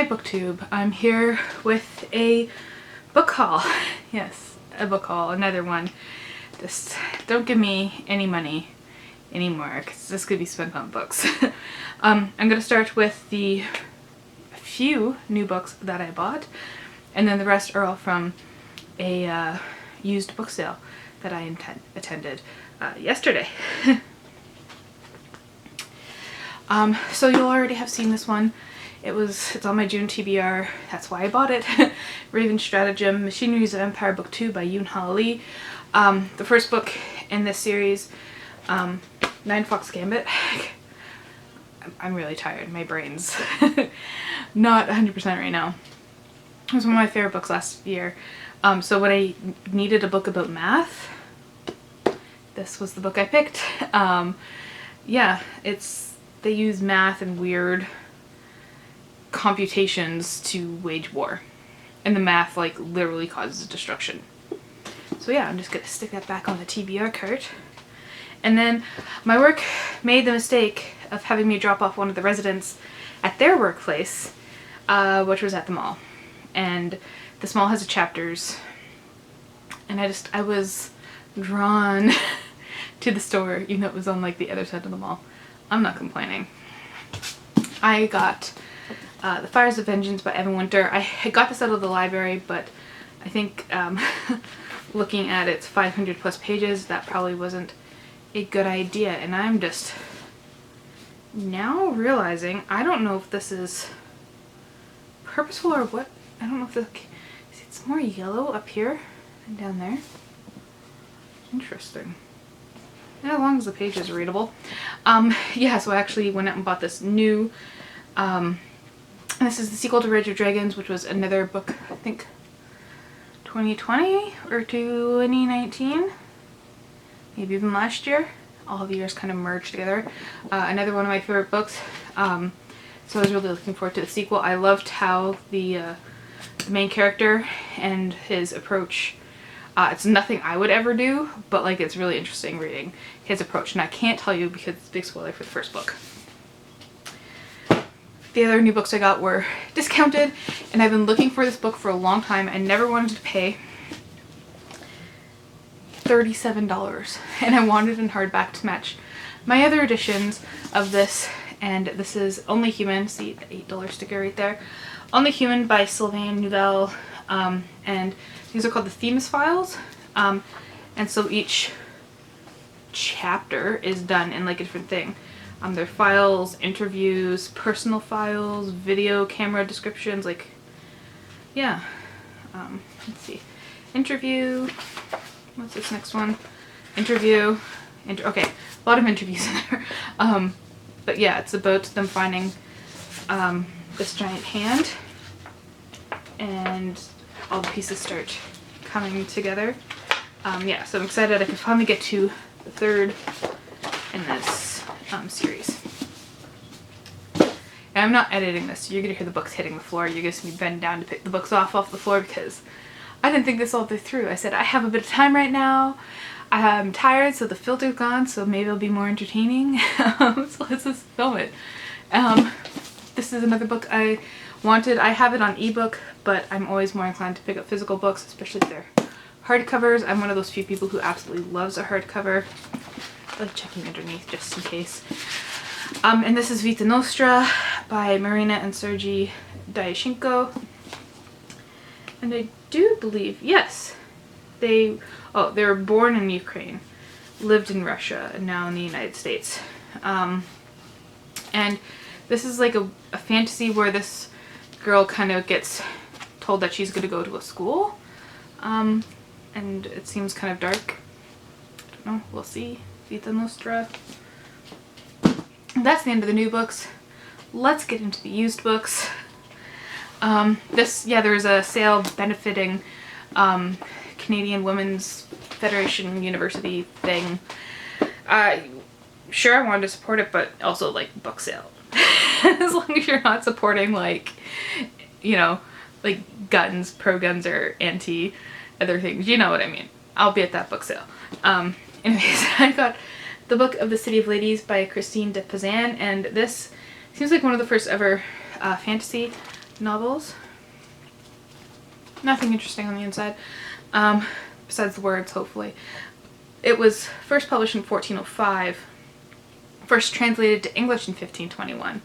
Hi booktube, I'm here with a book haul. Yes, a book haul, another one. Just don't give me any money anymore because this could be spent on books. I'm gonna start with the few new books that I bought, and then the rest are all from a used book sale that I attended yesterday. So you'll already have seen this one. It's on my June TBR, that's why I bought it. Raven Stratagem, Machineries of Empire Book 2 by Yoon-Ha Lee. The first book in this series, Nine Fox Gambit. I'm really tired, my brain's not 100% right now. It was one of my favorite books last year. So when I needed a book about math, this was the book I picked. Yeah, they use math and weird computations to wage war, and the math like literally causes destruction. So yeah, I'm just gonna stick that back on the TBR cart. And then my work made the mistake of having me drop off one of the residents at their workplace, which was at the mall. And this mall has chapters, and I was drawn to the store even though it was on like the other side of the mall. I'm not complaining. I got The Fires of Vengeance by Evan Winter. I got this out of the library, but I think looking at its 500 plus pages, that probably wasn't a good idea. And I'm just now realizing, I don't know if this is purposeful or what. I don't know if it's more yellow up here than down there. Interesting. As long as the page is readable. Yeah, so I actually went out and bought this new, and this is the sequel to Rage of Dragons, which was another book, I think 2020 or 2019, maybe even last year. All the years kind of merged together. Another one of my favorite books. So I was really looking forward to the sequel. I loved how the main character and his approach, it's nothing I would ever do, but like it's really interesting reading his approach, and I can't tell you because it's a big spoiler for the first book. The other new books I got were discounted, and I've been looking for this book for a long time. I never wanted to pay $37, and I wanted it in hardback to match my other editions of this, and this is Only Human. See the $8 sticker right there. Only Human by Sylvain Nouvel, and these are called the Themis Files, and so each chapter is done in like a different thing. They're files, interviews, personal files, video camera descriptions, like, yeah. Let's see. Interview. What's this next one? Interview. Okay, a lot of interviews in there. But yeah, it's about them finding this giant hand, and all the pieces start coming together. Yeah, so I'm excited I can finally get to the third in this series. And I'm not editing this, so you're gonna hear the books hitting the floor. You're gonna see me bend down to pick the books off the floor because I didn't think this all the way through. I said I have a bit of time right now. I'm tired, so the filter's gone, so maybe it'll be more entertaining. So let's just film it. This is another book I wanted. I have it on ebook, but I'm always more inclined to pick up physical books, especially if they're hardcovers. I'm one of those few people who absolutely loves a hardcover. I like checking underneath just in case. And this is Vita Nostra by Marina and Sergei Dyashenko. And I do believe, yes, they were born in Ukraine, lived in Russia, and now in the United States. And this is like a fantasy where this girl kind of gets told that she's going to go to a school. And it seems kind of dark. I don't know, we'll see. Vita Nostra. That's the end of the new books. Let's get into the used books. There was a sale benefiting Canadian Women's Federation University thing. Sure, I wanted to support it, but also like book sale. As long as you're not supporting like, you know, like guns, pro guns, or anti other things, you know what I mean. I'll be at that book sale. Anyways, I got the book of the City of Ladies by Christine de Pizan, and this seems like one of the first ever fantasy novels. Nothing interesting on the inside, besides the words, hopefully. It was first published in 1405, first translated to English in 1521.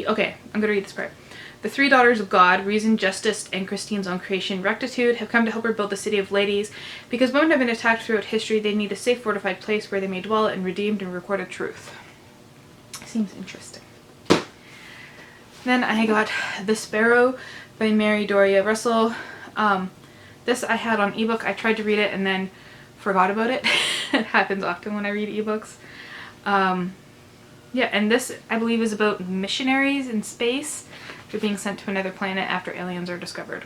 Okay, I'm gonna read this part. The three daughters of God, Reason, Justice, and Christine's own creation, Rectitude, have come to help her build the City of Ladies. Because women have been attacked throughout history, they need a safe, fortified place where they may dwell in redeemed and recorded truth. Seems interesting. Then I got The Sparrow by Mary Doria Russell. This I had on ebook. I tried to read it and then forgot about it. It happens often when I read ebooks. Yeah, and this, I believe, is about missionaries in space. They're being sent to another planet after aliens are discovered.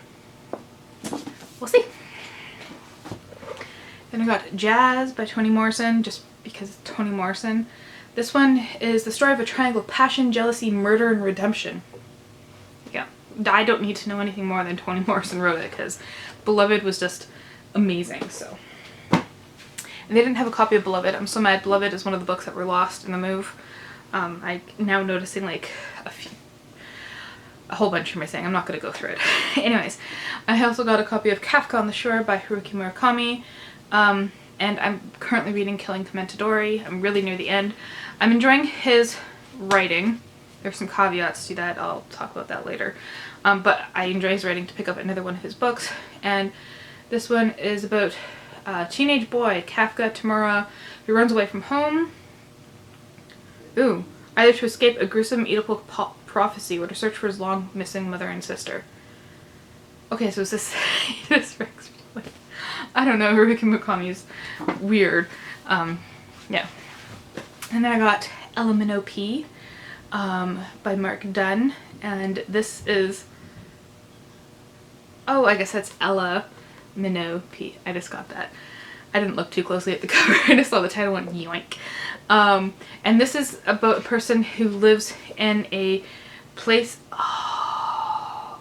We'll see. Then I got Jazz by Toni Morrison, just because it's Toni Morrison. This one is the story of a triangle of passion, jealousy, murder, and redemption. Yeah, I don't need to know anything more than Toni Morrison wrote it, because Beloved was just amazing, so. And they didn't have a copy of Beloved. I'm so mad. Beloved is one of the books that were lost in the move. I'm now noticing like a whole bunch from my saying. I'm not going to go through it. Anyways, I also got a copy of Kafka on the Shore by Haruki Murakami. And I'm currently reading Killing Commendadori. I'm really near the end. I'm enjoying his writing. There's some caveats to that. I'll talk about that later. But I enjoy his writing to pick up another one of his books. And this one is about a teenage boy, Kafka Tamura, who runs away from home. Either to escape a gruesome Oedipal prophecy or to search for his long missing mother and sister. Okay, so is this I don't know, Haruki Murakami's weird. Yeah. And then I got Lmnop by Mark Dunn, and this is, oh, I guess that's Lmnop. I just got that. I didn't look too closely at the cover. I just saw the title and went yoink. And this is about a person who lives in a place. Oh,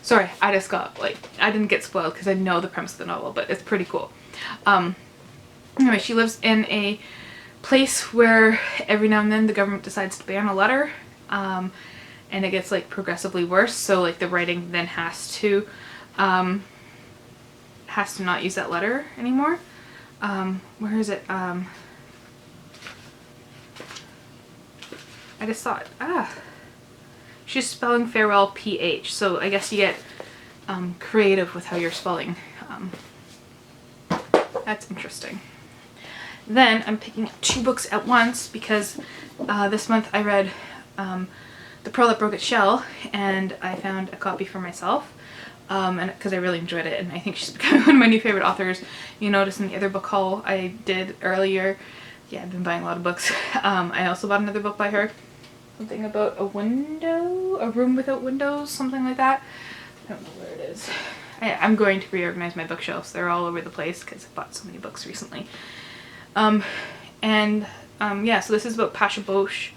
sorry, I just got, like, I didn't get spoiled because I know the premise of the novel, but it's pretty cool. Anyway, she lives in a place where every now and then the government decides to ban a letter, and it gets like progressively worse. So like the writing then has to not use that letter anymore. Where is it? I just saw it. She's spelling farewell PH, so I guess you get creative with how you're spelling. That's interesting. Then I'm picking up 2 books at once because this month I read The Pearl That Broke Its Shell, and I found a copy for myself. And because I really enjoyed it, and I think she's becoming one of my new favorite authors. You notice in the other book haul I did earlier, yeah, I've been buying a lot of books. I also bought another book by her, something about a window, a room without windows, something like that. I don't know where it is. I'm going to reorganize my bookshelves. They're all over the place because I bought so many books recently. Yeah, so this is about Pasha Bosh,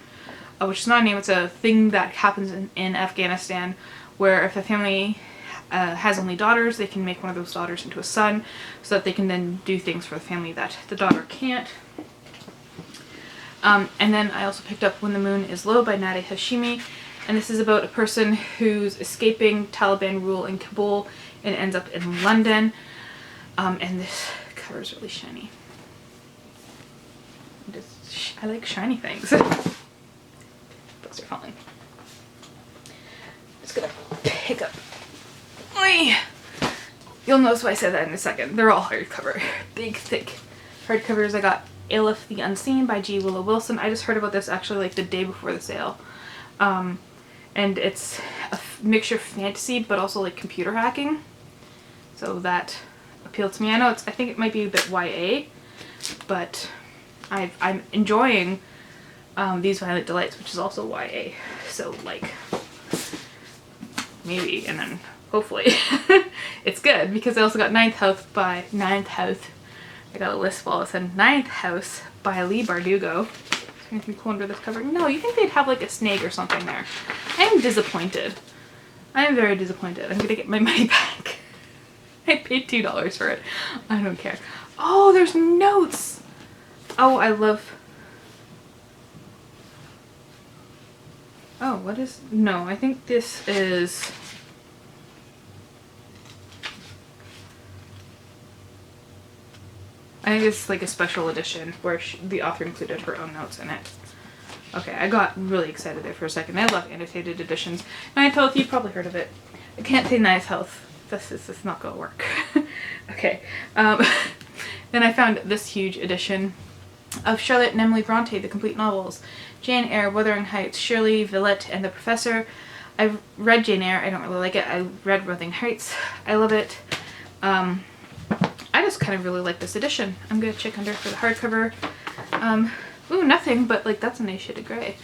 which is not a name, it's a thing that happens in Afghanistan, where if a family has only daughters, they can make one of those daughters into a son, so that they can then do things for the family that the daughter can't. And then I also picked up When the Moon is Low by Nadia Hashimi, and this is about a person who's escaping Taliban rule in Kabul and ends up in London. And this cover is really shiny. I like shiny things. Books are falling. Just gonna pick up. Oy! You'll notice why I said that in a second. They're all hardcover. Big, thick hardcovers. I got Ilif the Unseen by G. Willow Wilson. I just heard about this actually like the day before the sale. And it's a mixture of fantasy but also like computer hacking. So that appealed to me. I think it might be a bit YA, but I'm enjoying These Violent Delights, which is also YA. So like maybe, and then hopefully it's good, because I also got Ninth House. I got a list full. It said Ninth House by Lee Bardugo. Is anything cool under this cover? No, you think they'd have like a snake or something there. I am disappointed. I am very disappointed. I'm gonna get my money back. I paid $2 for it. I don't care. Oh, there's notes. Oh, I love. Oh, what is... No, I think this is... I think it's like a special edition where the author included her own notes in it. Okay, I got really excited there for a second. I love annotated editions. Night Health, you've probably heard of it. I can't say Night Health. This is not gonna work. Okay. Then I found this huge edition of Charlotte and Emily Bronte, the complete novels. Jane Eyre, Wuthering Heights, Shirley, Villette, and the Professor. I've read Jane Eyre. I don't really like it. I read Wuthering Heights. I love it. I just kind of really like this edition. I'm gonna check under for the hardcover. Ooh, nothing, but like that's a nice shade of gray.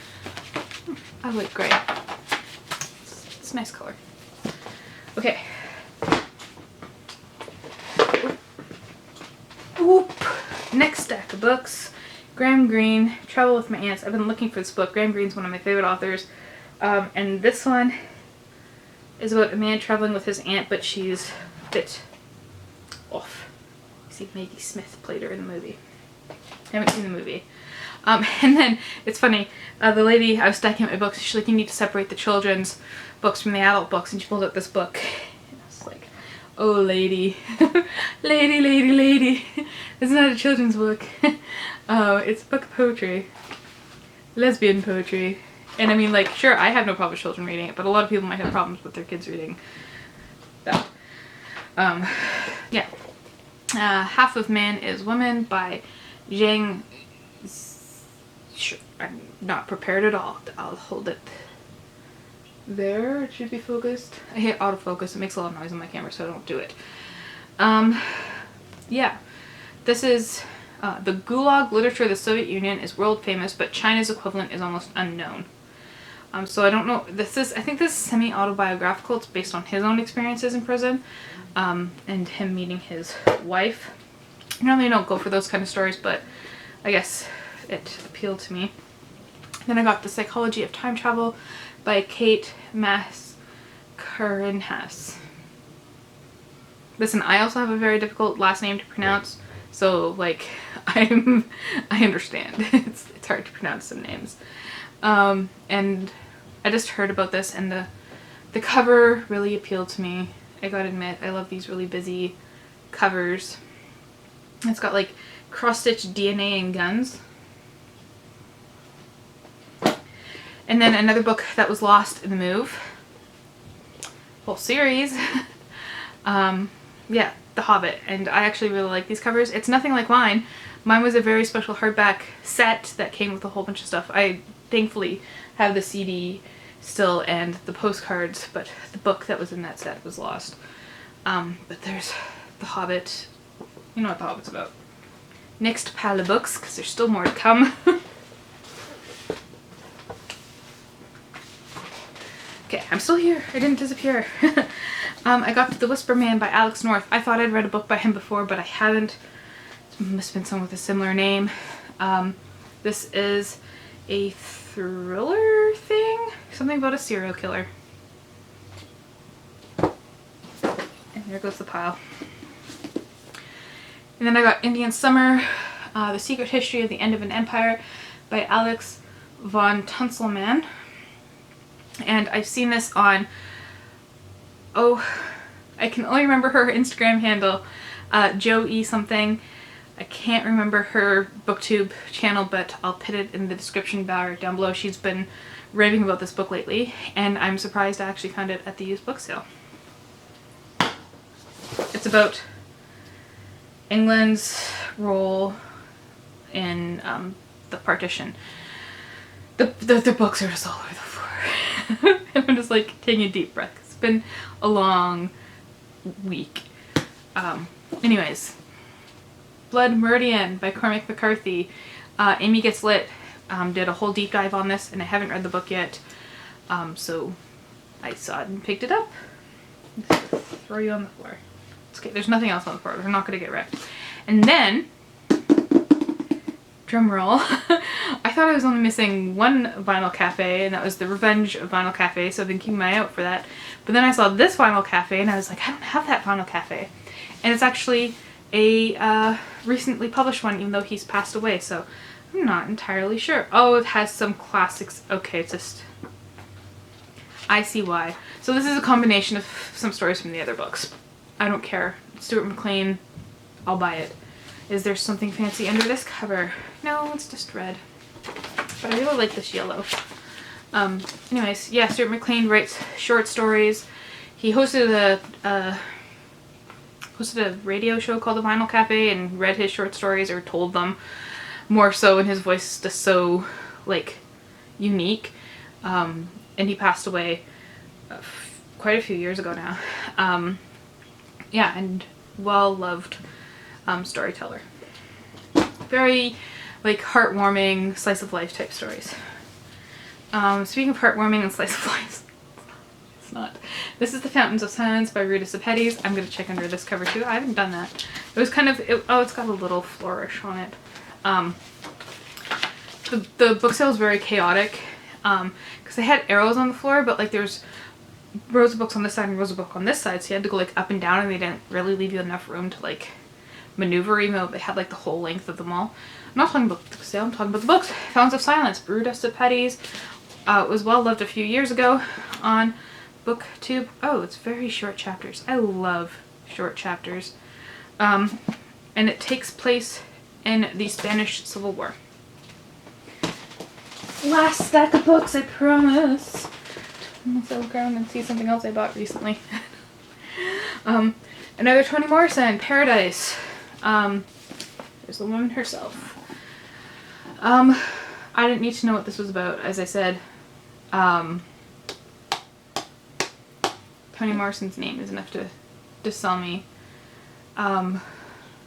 I like gray. It's a nice color. Okay. Oop. Next stack of books. Graham Greene, Travel with My Aunts. I've been looking for this book. Graham Greene's one of my favorite authors. And this one is about a man traveling with his aunt, but she's a bit off. See, Maggie Smith played her in the movie. I haven't seen the movie. And then, it's funny, the lady, I was stacking up my books, she's like, you need to separate the children's books from the adult books, and she pulled out this book. And I was like, oh lady, lady, it's not a children's book. It's a book of poetry. Lesbian poetry. And I mean, like, sure, I have no problem with children reading it, but a lot of people might have problems with their kids reading that. Yeah. Half of Man is Woman by Zhang... Sure, I'm not prepared at all. I'll hold it there. It should be focused. I hate autofocus. It makes a lot of noise on my camera, so I don't do it. Yeah. This is the Gulag literature of the Soviet Union is world famous, but China's equivalent is almost unknown. So I don't know. I think this is semi-autobiographical. It's based on his own experiences in prison, and him meeting his wife. Normally I don't go for those kind of stories, but I guess it appealed to me. Then I got The Psychology of Time Travel by Kate Mascarenhas. Listen, I also have a very difficult last name to pronounce, so like I understand. It's hard to pronounce some names. And I just heard about this, and the cover really appealed to me. I gotta admit, I love these really busy covers. It's got like cross-stitched DNA and guns. And then another book that was lost in the move. Whole series. Yeah, The Hobbit. And I actually really like these covers. It's nothing like mine. Mine was a very special hardback set that came with a whole bunch of stuff. I thankfully have the CD still and the postcards, but the book that was in that set was lost. But there's The Hobbit. You know what The Hobbit's about. Next pile of books, because there's still more to come. Okay, I'm still here. I didn't disappear. I got The Whisper Man by Alex North. I thought I'd read a book by him before, but I haven't. It must have been someone with a similar name. This is a thriller thing? Something about a serial killer. And there goes the pile. And then I got Indian Summer, The Secret History of the End of an Empire by Alex von Tunselmann. And I've seen this on, I can only remember her Instagram handle, Joe E something. I can't remember her booktube channel, but I'll put it in the description bar down below. She's been raving about this book lately, and I'm surprised I actually found it at the used book sale. It's about England's role in the partition. The books are just all over the floor. And I'm just like taking a deep breath. It's been a long week. Anyways, Blood Meridian by Cormac McCarthy. Amy Gets Lit did a whole deep dive on this, and I haven't read the book yet. So I saw it and picked it up. Just throw you on the floor. It's okay, there's nothing else on the floor. They're not gonna get wrecked. And then, drum roll, I thought I was only missing one Vinyl Cafe, and that was The Revenge of Vinyl Cafe, so I've been keeping my eye out for that. But then I saw this Vinyl Cafe, and I was like, I don't have that Vinyl Cafe. And it's actually a recently published one, even though he's passed away, so I'm not entirely sure. Oh, it has some classics. Okay, it's just I see why. So this is a combination of some stories from the other books. I don't care. Stuart McLean, I'll buy it. Is there something fancy under this cover? No, it's just red. But I really like this yellow. Anyways, yeah, Stuart McLean writes short stories. He hosted a radio show called The Vinyl Cafe and read his short stories, or told them, more so, and his voice is just so, like, unique. And he passed away quite a few years ago now. Yeah, and well-loved storyteller. Very, like, heartwarming, slice-of-life type stories. Speaking of heartwarming and slice of life, it's not. This is The Fountains of Silence by Rita Sepetys. I'm going to check under this cover too. I haven't done that. It was kind of, oh, it's got a little flourish on it. The book sale was very chaotic because they had arrows on the floor, but like there's rows of books on this side and rows of books on this side, so you had to go like up and down, and they didn't really leave you enough room to like maneuver, even though they had like the whole length of them all. I'm not talking about the sale, I'm talking about the books. Fountains of Silence, Rita Sepetys. It was well loved a few years ago on BookTube. Oh, it's very short chapters. I love short chapters. And it takes place in the Spanish Civil War. Last stack of books, I promise. Unless I look around and see something else I bought recently. Another Toni Morrison, Paradise. There's the woman herself. I didn't need to know what this was about, as I said. Toni Morrison's name is enough to sell me. Yeah,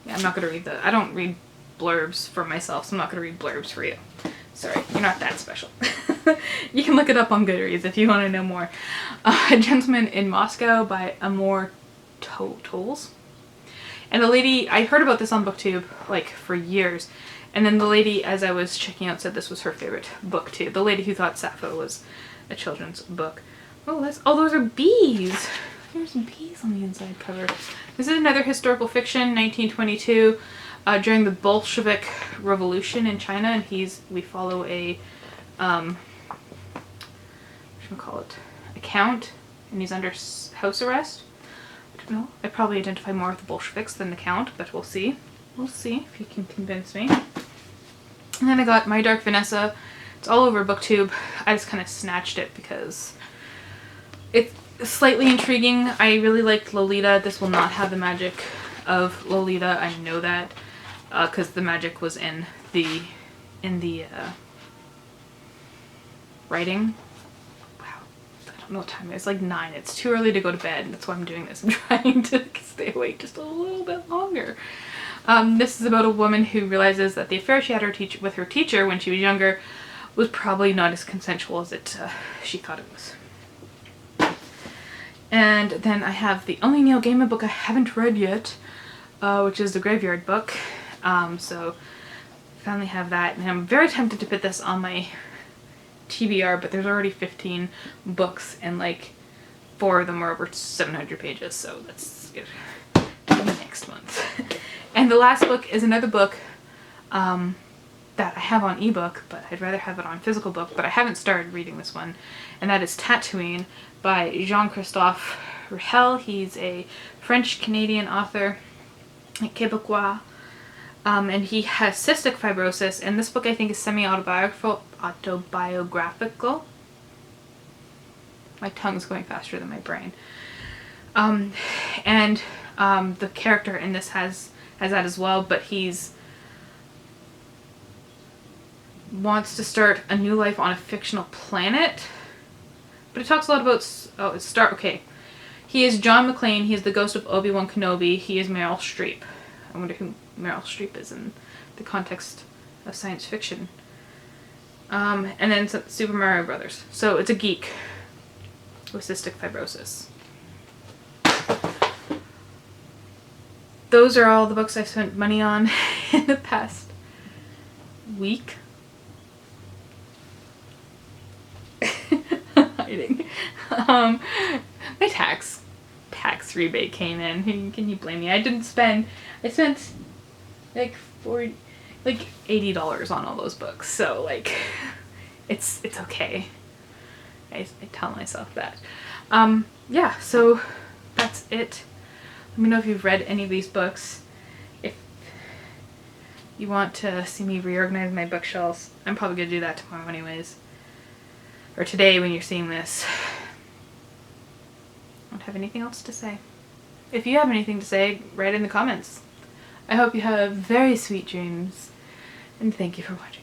I'm not going to read I don't read blurbs for myself, so I'm not going to read blurbs for you. Sorry, you're not that special. You can look it up on Goodreads if you want to know more. A Gentleman in Moscow by Amor Tolls. And the lady, I heard about this on BookTube like for years. And then the lady, as I was checking out, said this was her favorite book too. The lady who thought Sappho was a children's book. Oh, those are bees. There's bees on the inside cover. This is another historical fiction, 1922, during the Bolshevik Revolution in China, and we follow a a count, and he's under house arrest. I don't know. I probably identify more with the Bolsheviks than the count, but we'll see. We'll see if you can convince me. And then I got My Dark Vanessa. It's all over BookTube. I just kind of snatched it because it's slightly intriguing. I really liked Lolita. This will not have the magic of Lolita. I know that because the magic was in the writing. Wow, I don't know what time it is. It's like 9. It's too early to go to bed, and that's why I'm doing this. I'm trying to stay awake just a little bit longer. This is about a woman who realizes that the affair she had with her teacher when she was younger was probably not as consensual as she thought it was. And then I have the only Neil Gaiman book I haven't read yet, which is the Graveyard Book. So I finally have that, and I'm very tempted to put this on my TBR, but there's already 15 books, and like 4 of them are over 700 pages, so that's good. Next month. And the last book is another book that I have on ebook, but I'd rather have it on physical book, but I haven't started reading this one, and that is Tatooine by Jean-Christophe Rahel. He's a French-Canadian author, Quebecois, and he has cystic fibrosis, and this book I think is semi-autobiographical. My tongue's going faster than my brain. The character in this has that as well, but he's wants to start a new life on a fictional planet. But it talks a lot about okay. He is John McClane. He is the ghost of Obi-Wan Kenobi. He is Meryl Streep. I wonder who Meryl Streep is in the context of science fiction. And then Super Mario Brothers. So it's a geek with cystic fibrosis. Those are all the books I've spent money on in the past week. Hiding. My tax rebate came in. Can you blame me? I spent like $80 on all those books. So like, it's okay. I tell myself that. Yeah, so that's it. Let me know if you've read any of these books. If you want to see me reorganize my bookshelves, I'm probably going to do that tomorrow anyways. Or today when you're seeing this. I don't have anything else to say. If you have anything to say, write in the comments. I hope you have very sweet dreams, and thank you for watching.